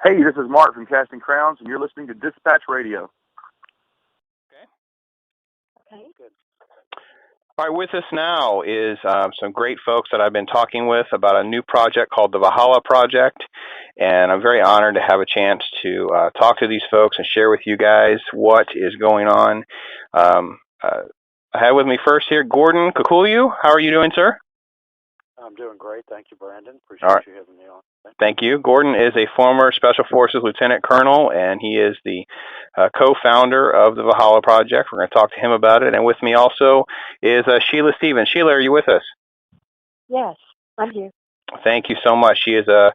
Hey, this is Mark from Casting Crowns, and you're listening to Dispatch Radio. Okay. Good. All right, with us now is some great folks that I've been talking with about a new project called the Valhalla Project, and I'm very honored to have a chance to talk to these folks and share with you guys what is going on. I have with me first here Gordon Cucullu. How are you doing, sir? I'm doing great. Thank you, Brandon. Appreciate you having me on. Thank you. Gordon is a former Special Forces Lieutenant Colonel, and he is the co-founder of the Valhalla Project. We're going to talk to him about it. And with me also is Sheila Stevens. Sheila, are you with us? Yes, I'm here. Thank you so much. She is a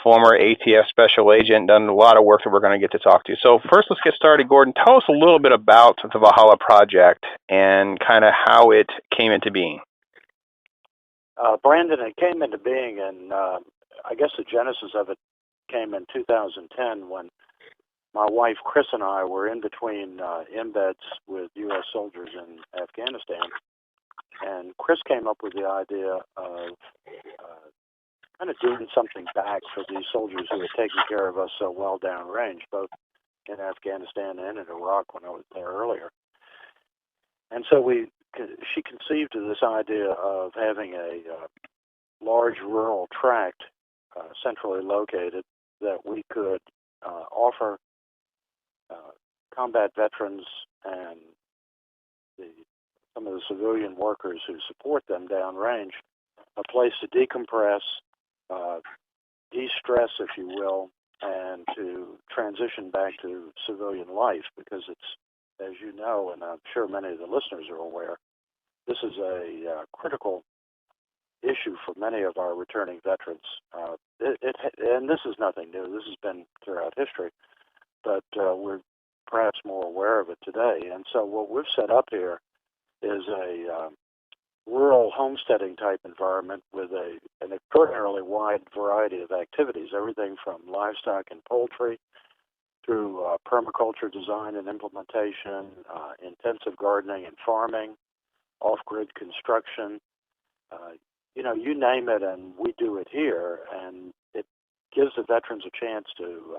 former ATF Special Agent, done a lot of work that we're going to get to talk to. So first, let's get started. Gordon, tell us a little bit about the Valhalla Project and kind of how it came into being. Brandon, it came into being, and I guess the genesis of it came in 2010 when my wife Chris and I were in between embeds with U.S. soldiers in Afghanistan, and Chris came up with the idea of kind of doing something back for these soldiers who had taken care of us so well downrange, both in Afghanistan and in Iraq when I was there earlier. And so she conceived of this idea of having a large rural tract centrally located that we could offer combat veterans and some of the civilian workers who support them downrange a place to decompress, de-stress, if you will, and to transition back to civilian life, because it's, as you know, and I'm sure many of the listeners are aware, this is a critical issue for many of our returning veterans. And this is nothing new. This has been throughout history, but we're perhaps more aware of it today. And so what we've set up here is a rural homesteading type environment with an extraordinarily wide variety of activities, everything from livestock and poultry through permaculture design and implementation, intensive gardening and farming, off-grid construction, you name it, and we do it here. And it gives the veterans a chance to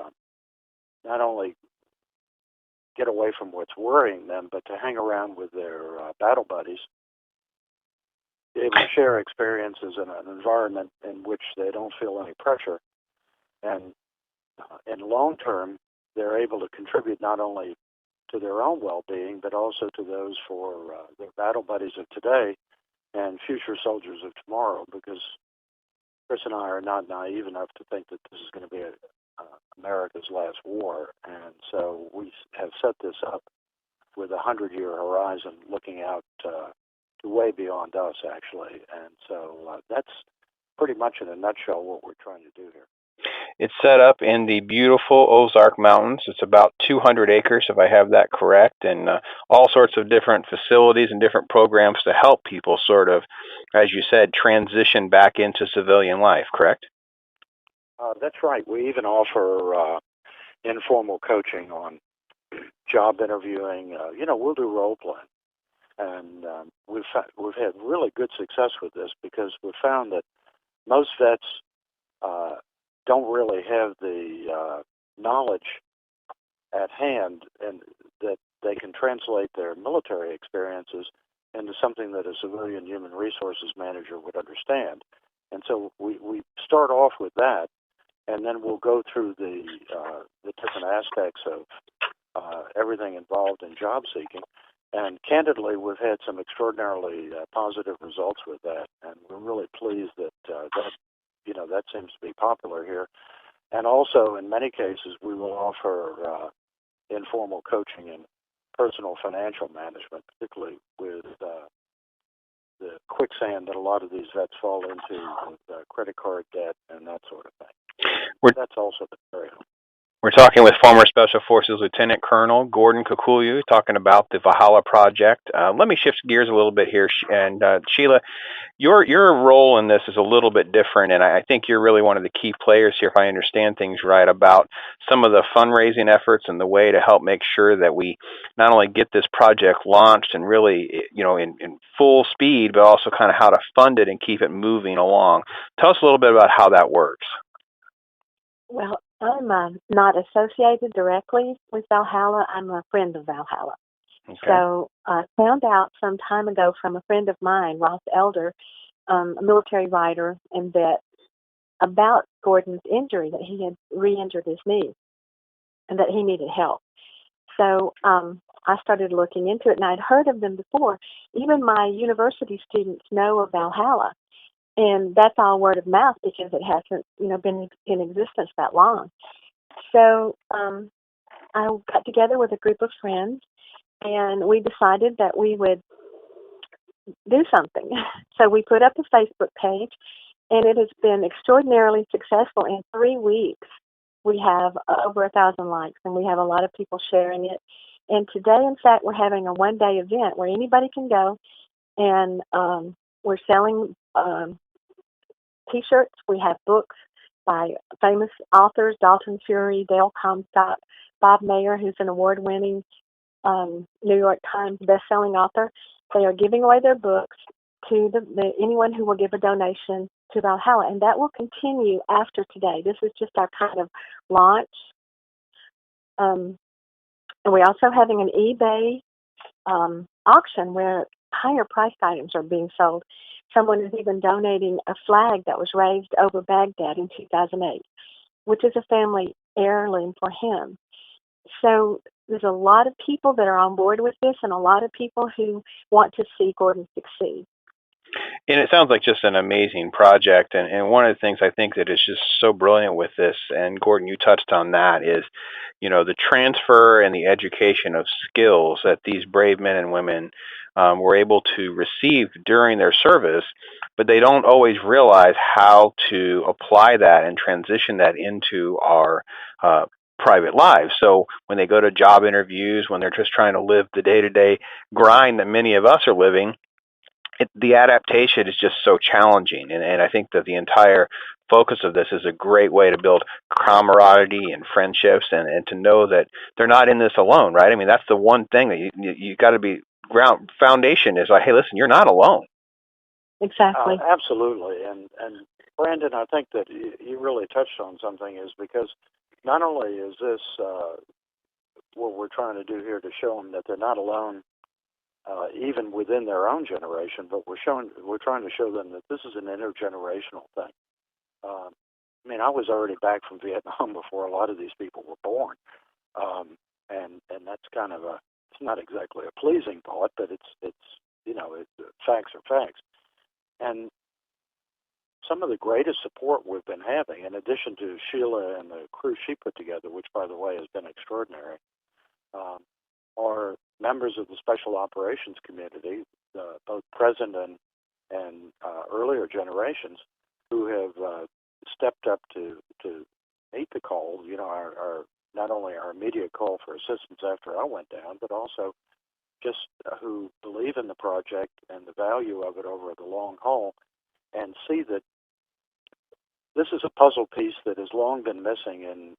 not only get away from what's worrying them, but to hang around with their battle buddies, be able to share experiences in an environment in which they don't feel any pressure. And in long term, they're able to contribute not only to their own well-being, but also to those for their battle buddies of today and future soldiers of tomorrow, because Chris and I are not naive enough to think that this is going to be America's last war. And so we have set this up with a 100-year horizon looking out to way beyond us, actually. And so that's pretty much in a nutshell what we're trying to do here. It's set up in the beautiful Ozark Mountains. It's about 200 acres, if I have that correct, and all sorts of different facilities and different programs to help people sort of, as you said, transition back into civilian life, correct? That's right. We even offer informal coaching on job interviewing. We'll do role playing. And we've had really good success with this, because we've found that most vets don't really have the knowledge at hand, and that they can translate their military experiences into something that a civilian human resources manager would understand. And so we start off with that, and then we'll go through the different aspects of everything involved in job seeking. And candidly, we've had some extraordinarily positive results with that, and we're really pleased that that seems to be popular here. And also, in many cases, we will offer informal coaching in personal financial management, particularly with the quicksand that a lot of these vets fall into with credit card debt and that sort of thing. That's also the area. We're talking with former Special Forces Lieutenant Colonel Gordon Cucullu, talking about the Valhalla Project. Let me shift gears a little bit here, and Sheila, your role in this is a little bit different, and I think you're really one of the key players here, if I understand things right, about some of the fundraising efforts and the way to help make sure that we not only get this project launched and really, in full speed, but also kind of how to fund it and keep it moving along. Tell us a little bit about how that works. Well, I'm not associated directly with Valhalla. I'm a friend of Valhalla. Okay. So I found out some time ago from a friend of mine, Ross Elder, a military writer and vet, about Gordon's injury, that he had re-injured his knee and that he needed help. So I started looking into it, and I'd heard of them before. Even my university students know of Valhalla, and that's all word of mouth because it hasn't, been in existence that long. So I got together with a group of friends, and we decided that we would do something. So we put up a Facebook page, and it has been extraordinarily successful. In 3 weeks, we have over 1,000 likes, and we have a lot of people sharing it. And today, in fact, we're having a one-day event where anybody can go, and we're selling T-shirts. We have books by famous authors, Dalton Fury, Dale Comstock, Bob Mayer, who's an award-winning New York Times best-selling author. They are giving away their books to anyone who will give a donation to Valhalla, and that will continue after today. This is just our kind of launch. And we're also having an eBay auction where higher priced items are being sold. Someone is even donating a flag that was raised over Baghdad in 2008, which is a family heirloom for him. So there's a lot of people that are on board with this, and a lot of people who want to see Gordon succeed. And it sounds like just an amazing project. And one of the things I think that is just so brilliant with this, and Gordon, you touched on that, is, the transfer and the education of skills that these brave men and women were able to receive during their service, but they don't always realize how to apply that and transition that into our private lives. So when they go to job interviews, when they're just trying to live the day-to-day grind that many of us are living, the adaptation is just so challenging, and I think that the entire focus of this is a great way to build camaraderie and friendships, and to know that they're not in this alone, right? I mean, that's the one thing that you got to be foundation is like, hey, listen, you're not alone. Exactly. Absolutely, and Brandon, I think that you really touched on something, is because not only is this what we're trying to do here to show them that they're not alone, even within their own generation, but we're trying to show them that this is an intergenerational thing. I mean, I was already back from Vietnam before a lot of these people were born, and that's kind of it's not exactly a pleasing thought, but it's facts are facts. And some of the greatest support we've been having, in addition to Sheila and the crew she put together, which, by the way, has been extraordinary, are members of the Special Operations Community, both present and earlier generations, who have stepped up to meet the call. Our not only our immediate call for assistance after I went down, but also just who believe in the project and the value of it over the long haul, and see that this is a puzzle piece that has long been missing in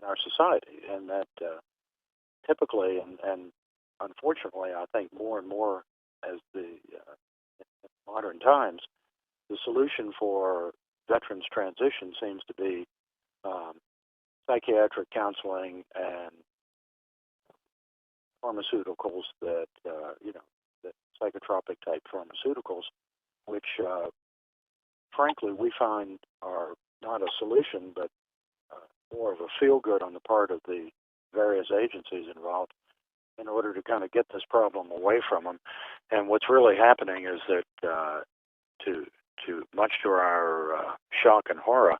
our society, and that typically and unfortunately, I think more and more as in modern times, the solution for veterans' transition seems to be psychiatric counseling and pharmaceuticals that psychotropic type pharmaceuticals, which frankly we find are not a solution, but more of a feel-good on the part of the various agencies involved in order to kind of get this problem away from them. And what's really happening is that, to much to our shock and horror,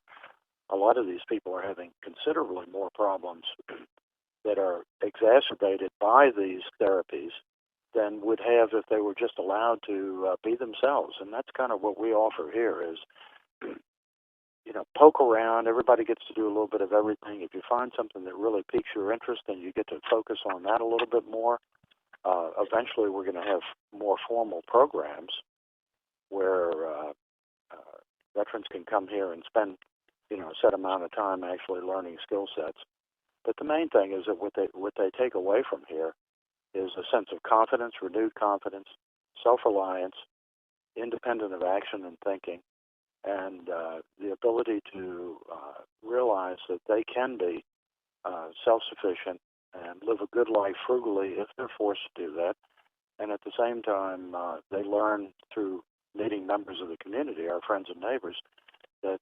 a lot of these people are having considerably more problems that are exacerbated by these therapies than would have if they were just allowed to be themselves. And that's kind of what we offer here is, poke around. Everybody gets to do a little bit of everything. If you find something that really piques your interest, then you get to focus on that a little bit more. Eventually, we're going to have more formal programs where veterans can come here and spend, a set amount of time actually learning skill sets. But the main thing is that what they take away from here is a sense of confidence, renewed confidence, self-reliance, independent of action and thinking, and the ability to realize that they can be self-sufficient and live a good life frugally if they're forced to do that. And at the same time, they learn through meeting members of the community, our friends and neighbors, that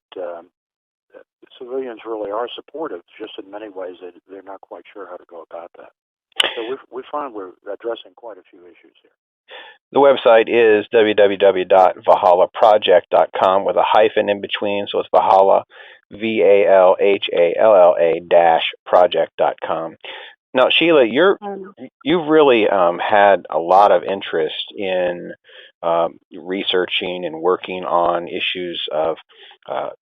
civilians really are supportive, just in many ways they're not quite sure how to go about that. So we find we're addressing quite a few issues here. The website is www.valhallaproject.com with a hyphen in between, so it's Valhalla, VALHALLA-project.com. Now, Sheila, you've really had a lot of interest in researching and working on issues of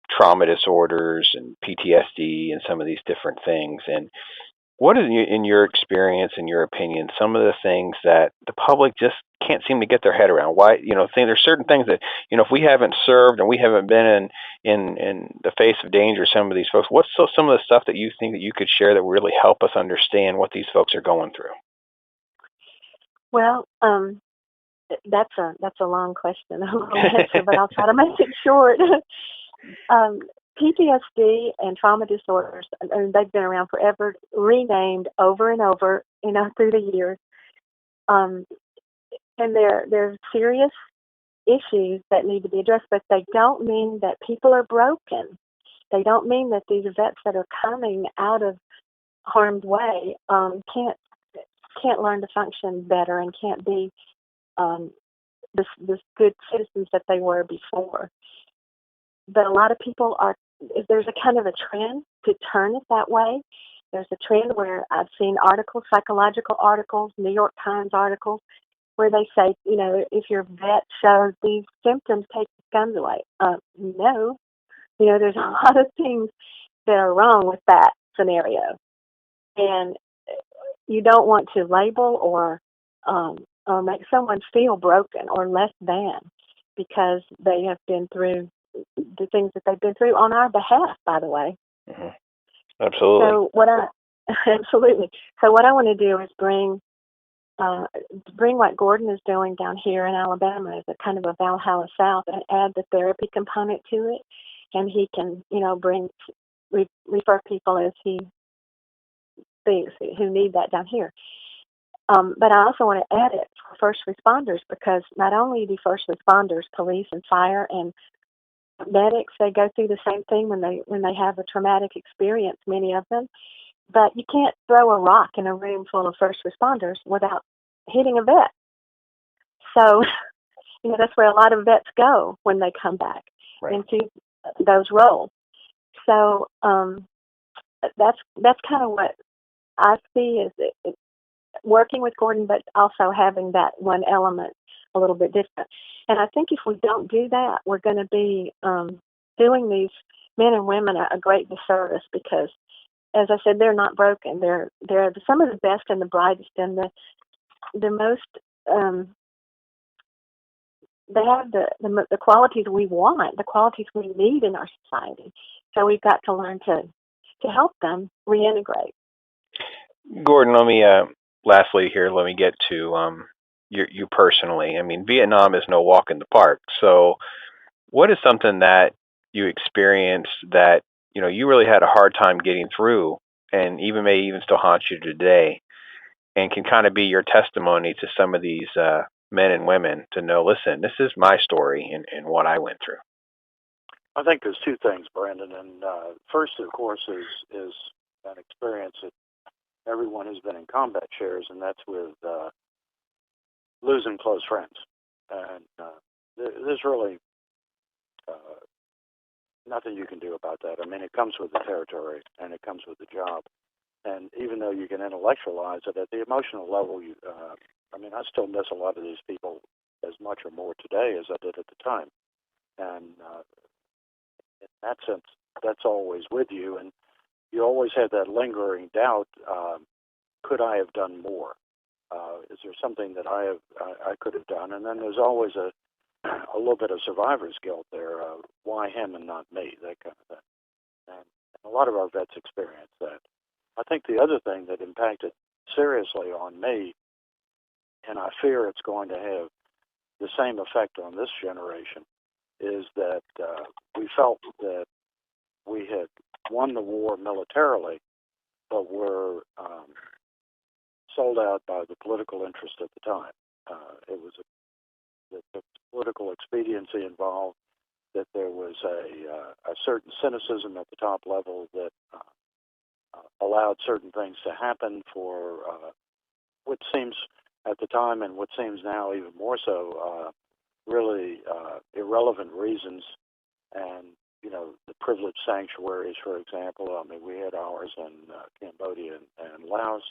trauma disorders and PTSD and some of these different things. And what is, in your experience, in your opinion, some of the things that the public just can't seem to get their head around? Why, there's certain things that, if we haven't served and we haven't been in the face of danger, some of these folks, what's some of the stuff that you think that you could share that would really help us understand what these folks are going through? Well, that's a long question, a long answer, but I'll try to make it short. PTSD and trauma disorders, and they've been around forever, renamed over and over, through the years. And they're serious issues that need to be addressed, but they don't mean that people are broken. They don't mean that these vets that are coming out of harm's way can't learn to function better and can't be this good citizens that they were before. But a lot of people there's a kind of a trend to turn it that way. There's a trend where I've seen articles, psychological articles, New York Times articles, where they say, if your vet shows these symptoms, take the guns away. No. There's a lot of things that are wrong with that scenario. And you don't want to label or make someone feel broken or less than because they have been through the things that they've been through on our behalf, by the way. Mm-hmm. Absolutely. Absolutely. So what I want to do is bring what Gordon is doing down here in Alabama as a kind of a Valhalla South and add the therapy component to it. And he can, refer people as he thinks who need that down here. But I also want to add it for first responders because not only do first responders, police and fire and medics, they go through the same thing when they have a traumatic experience, many of them. But you can't throw a rock in a room full of first responders without hitting a vet. So, that's where a lot of vets go when they come back into those roles. So that's kind of what I see is working with Gordon, but also having that one element a little bit different. And I think if we don't do that, we're going to be doing these men and women a great disservice because, as I said, they're not broken. They're some of the best and the brightest and the most. They have the qualities we want, the qualities we need in our society. So we've got to learn to help them reintegrate. Gordon, lastly here, let me get to you personally. I mean, Vietnam is no walk in the park. So what is something that you experienced that, you really had a hard time getting through and may even still haunt you today and can kind of be your testimony to some of these men and women to know, listen, this is my story and what I went through? I think there's two things, Brandon. And first, of course, is an experience that everyone who's been in combat shares, and that's with losing close friends. And there's really nothing you can do about that. I mean, it comes with the territory, and it comes with the job. And even though you can intellectualize it, at the emotional level, I still miss a lot of these people as much or more today as I did at the time. And in that sense, that's always with you. And you always have that lingering doubt, could I have done more? Is there something that I could have done? And then there's always a little bit of survivor's guilt there. Why him and not me? That kind of thing. And a lot of our vets experience that. I think the other thing that impacted seriously on me, and I fear it's going to have the same effect on this generation, is that we felt that we had won the war militarily, but were sold out by the political interest at the time. It was the political expediency involved, that there was a certain cynicism at the top level that allowed certain things to happen for what seems at the time and what seems now even more so really irrelevant reasons. And, you know, the privileged sanctuaries, for example, I mean, we had ours in Cambodia and Laos.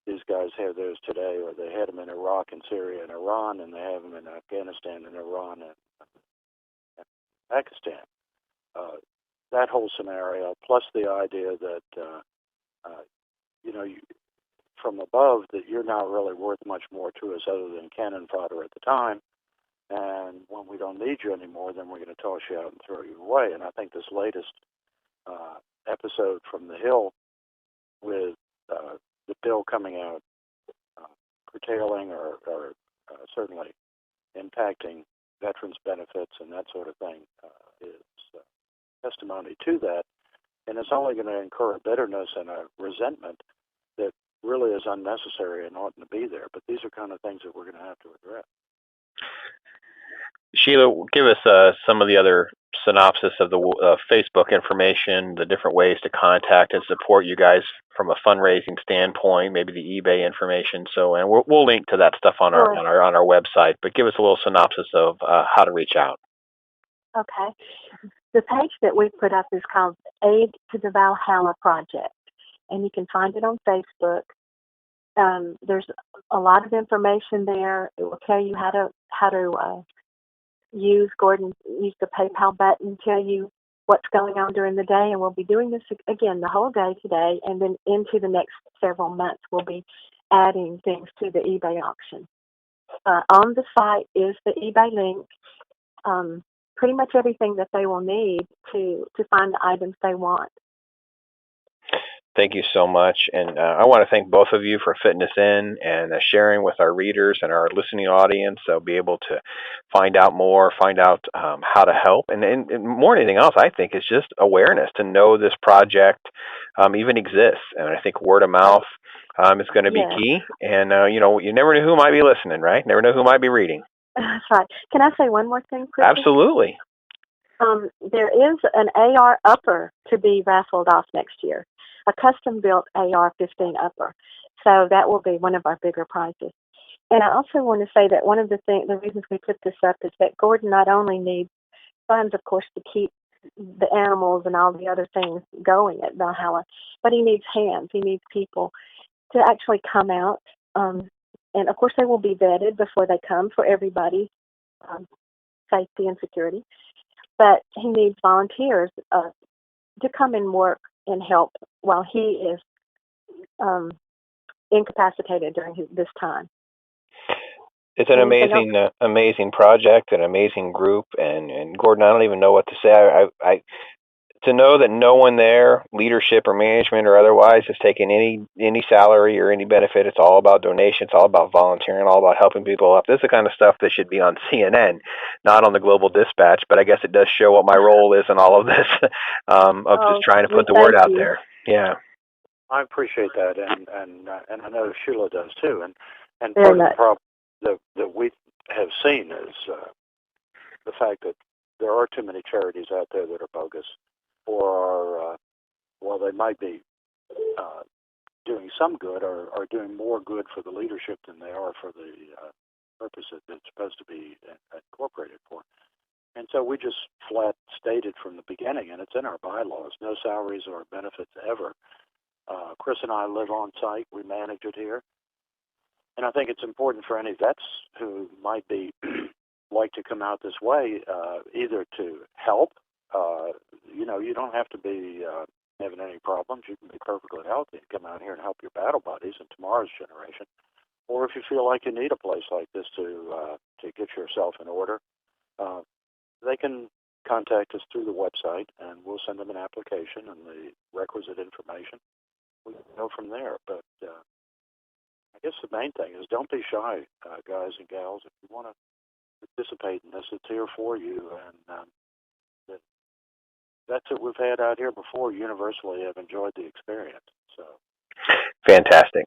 These guys have theirs today, or they had them in Iraq and Syria and Iran, and they have them in Afghanistan and Iran and Pakistan. That whole scenario, plus the idea that, you know, from above, that you're not really worth much more to us other than cannon fodder at the time. And when we don't need you anymore, then we're going to toss you out and throw you away. And I think this latest episode from the Hill, with the bill coming out curtailing or certainly impacting veterans' benefits and that sort of thing, is testimony to that. And it's only going to incur a bitterness and a resentment that really is unnecessary and oughtn't to be there. But these are kind of things that we're going to have to address. Sheila, give us some of the other synopsis of the Facebook information, the different ways to contact and support you guys from a fundraising standpoint, maybe the eBay information. So, and we'll link to that stuff on our website. But give us a little synopsis of how to reach out. Okay. The page that we put up is called Aid to the Valhalla Project, and you can find it on Facebook. There's a lot of information there. It will tell you how to use the PayPal button, tell you what's going on during the day, and we'll be doing this again the whole day today, and then into the next several months we'll be adding things to the eBay auction. On the site is the eBay link, pretty much everything that they will need to find the items they want. Thank you so much. And I want to thank both of you for fitting us in and sharing with our readers and our listening audience. They'll be able to find out more, find out how to help. And more than anything else, I think, is just awareness to know this project even exists. And I think word of mouth is going to be key. And, you know, you never know who might be listening, right? Never know who might be reading. That's right. Can I say one more thing quickly? Absolutely. There is an AR upper to be raffled off next year, a custom-built AR-15 upper. So that will be one of our bigger prizes. And I also want to say that one of the reasons we put this up is that Gordon not only needs funds, of course, to keep the animals and all the other things going at Valhalla, but he needs hands. He needs people to actually come out. And, of course, they will be vetted before they come for everybody's safety and security. But he needs volunteers to come and work and help while he is incapacitated during this time. It's an amazing project, an amazing group, and Gordon, I don't even know what to say. I to know that no one there, leadership or management or otherwise, has taken any salary or any benefit. It's all about donations, all about volunteering, all about helping people up. This is the kind of stuff that should be on CNN, not on the Global Dispatch. But I guess it does show what my role is in all of this, just trying to put the word out there. Yeah, I appreciate that, and I know Sheila does too. And part of the problem that we have seen is the fact that there are too many charities out there that are bogus, or are, while they might be doing some good, are doing more good for the leadership than they are for the purpose that it's supposed to be incorporated for. And so we just flat stated from the beginning, and it's in our bylaws, no salaries or benefits ever. Chris and I live on site. We manage it here. And I think it's important for any vets who might be like to come out this way, either to help. You know, you don't have to be having any problems. You can be perfectly healthy and come out here and help your battle buddies in tomorrow's generation. Or if you feel like you need a place like this to get yourself in order, they can contact us through the website, and we'll send them an application and the requisite information. We can go from there. But I guess the main thing is don't be shy, guys and gals. If you want to participate in this. It's here for you, and that's what we've had out here before. Universally, have enjoyed the experience. So fantastic.